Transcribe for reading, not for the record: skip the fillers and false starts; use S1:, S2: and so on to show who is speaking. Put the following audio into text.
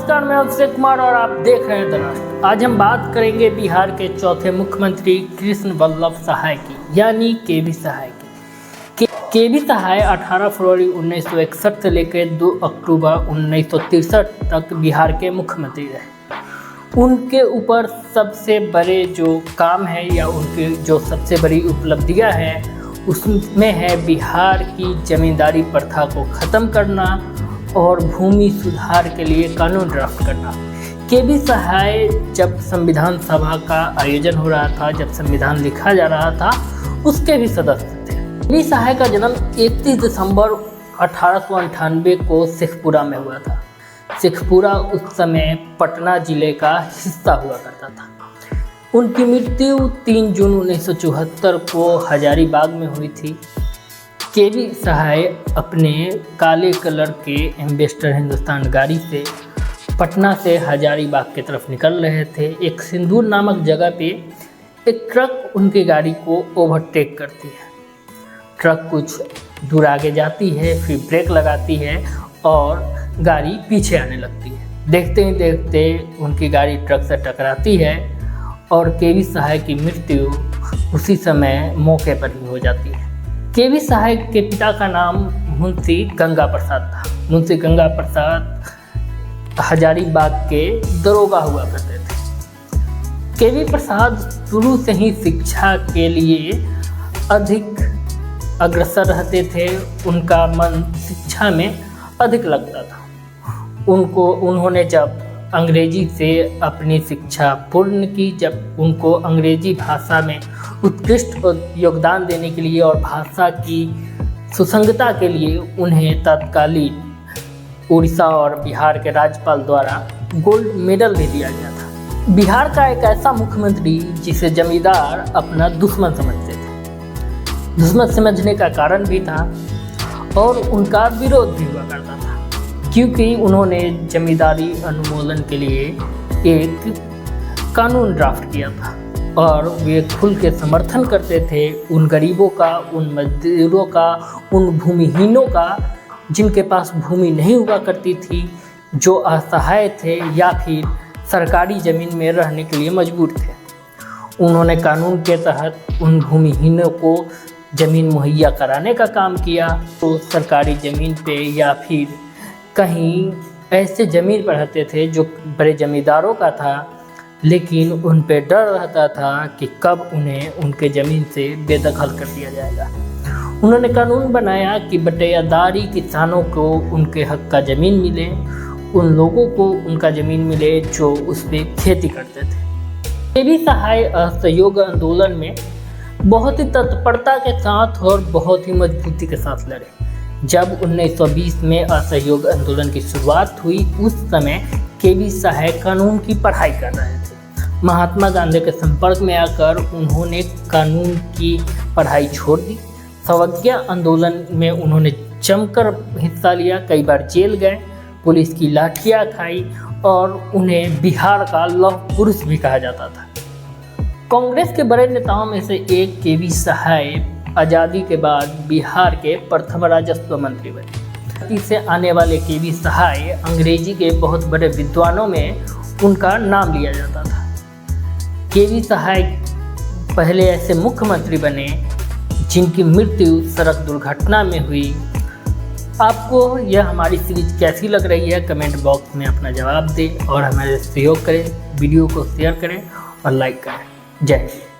S1: नमस्कार, मैं अभिषेक कुमार और आप देख रहे हैं द राष्ट्र। आज हम बात करेंगे बिहार के चौथे मुख्यमंत्री कृष्ण वल्लभ सहाय की, यानी केबी सहाय की। केबी सहाय 18 फरवरी 1961 से लेकर 2 अक्टूबर 1963 तक बिहार के मुख्यमंत्री रहे। उनके ऊपर सबसे बड़े जो काम है या उनकी जो सबसे बड़ी उपलब्धियां हैं उसमें है बिहार की जमींदारी प्रथा को ख़त्म करना और भूमि सुधार के लिए कानून ड्राफ्ट करना। केबी सहाय जब संविधान सभा का आयोजन हो रहा था, जब संविधान लिखा जा रहा था, उसके भी सदस्य थे। केबी सहाय का जन्म 31 दिसंबर 1898 को शेखपुरा में हुआ था। शेखपुरा उस समय पटना जिले का हिस्सा हुआ करता था। उनकी मृत्यु 3 जून 1974 को हजारीबाग में हुई थी। केबी सहाय अपने काले कलर के एम्बेसडर हिंदुस्तान गाड़ी से पटना से हजारीबाग की तरफ निकल रहे थे। एक सिंदूर नामक जगह पे एक ट्रक उनकी गाड़ी को ओवरटेक करती है। ट्रक कुछ दूर आगे जाती है, फिर ब्रेक लगाती है और गाड़ी पीछे आने लगती है। देखते ही देखते उनकी गाड़ी ट्रक से टकराती है और केबी सहाय की मृत्यु उसी समय मौके पर ही हो जाती है। केबी सहाय के पिता का नाम मुंशी गंगा प्रसाद था। मुंशी गंगा प्रसाद हजारीबाग के दरोगा हुआ करते थे। केबी प्रसाद शुरू से ही शिक्षा के लिए अधिक अग्रसर रहते थे। उनका मन शिक्षा में अधिक लगता था। उन्होंने जब अंग्रेजी से अपनी शिक्षा पूर्ण की, जब उनको अंग्रेजी भाषा में उत्कृष्ट योगदान देने के लिए और भाषा की सुसंगता के लिए उन्हें तत्कालीन उड़ीसा और बिहार के राज्यपाल द्वारा गोल्ड मेडल भी दिया गया था। बिहार का एक ऐसा मुख्यमंत्री जिसे जमींदार अपना दुश्मन समझते थे। दुश्मन समझने का कारण भी था और उनका विरोध भी हुआ करता था, क्योंकि उन्होंने जमींदारी उन्मूलन के लिए एक कानून ड्राफ्ट किया था और वे खुल के समर्थन करते थे उन गरीबों का, उन मजदूरों का, उन भूमिहीनों का जिनके पास भूमि नहीं हुआ करती थी, जो असहाय थे या फिर सरकारी ज़मीन में रहने के लिए मजबूर थे। उन्होंने कानून के तहत उन भूमिहीनों को ज़मीन मुहैया कराने का काम किया। तो सरकारी ज़मीन पे या फिर कहीं ऐसे ज़मीन पर रहते थे जो बड़े ज़मींदारों का था, लेकिन उन पे डर रहता था कि कब उन्हें उनके ज़मीन से बेदखल कर दिया जाएगा। उन्होंने कानून बनाया कि बटेदारी किसानों को उनके हक का ज़मीन मिले, उन लोगों को उनका ज़मीन मिले जो उस पर खेती करते थे। केबी सहाय असहयोग आंदोलन में बहुत ही तत्परता के साथ और बहुत ही मजबूती के साथ लड़े। जब 1920 में असहयोग आंदोलन की शुरुआत हुई, उस समय केबी सहाय कानून की पढ़ाई कर रहे थे। महात्मा गांधी के संपर्क में आकर उन्होंने कानून की पढ़ाई छोड़ दी। स्वतंत्रता आंदोलन में उन्होंने जमकर हिस्सा लिया, कई बार जेल गए, पुलिस की लाठियाँ खाई और उन्हें बिहार का लौह पुरुष भी कहा जाता था। कांग्रेस के बड़े नेताओं में से एक केबी सहाय आज़ादी के बाद बिहार के प्रथम राजस्व मंत्री बने। इससे आने वाले केबी सहाय अंग्रेजी के बहुत बड़े विद्वानों में उनका नाम लिया जाता था। केबी सहाय पहले ऐसे मुख्यमंत्री बने जिनकी मृत्यु सड़क दुर्घटना में हुई। आपको यह हमारी सीरीज कैसी लग रही है, कमेंट बॉक्स में अपना जवाब दें और हमारे सहयोग करें। वीडियो को शेयर करें और लाइक करें। जय हिंद।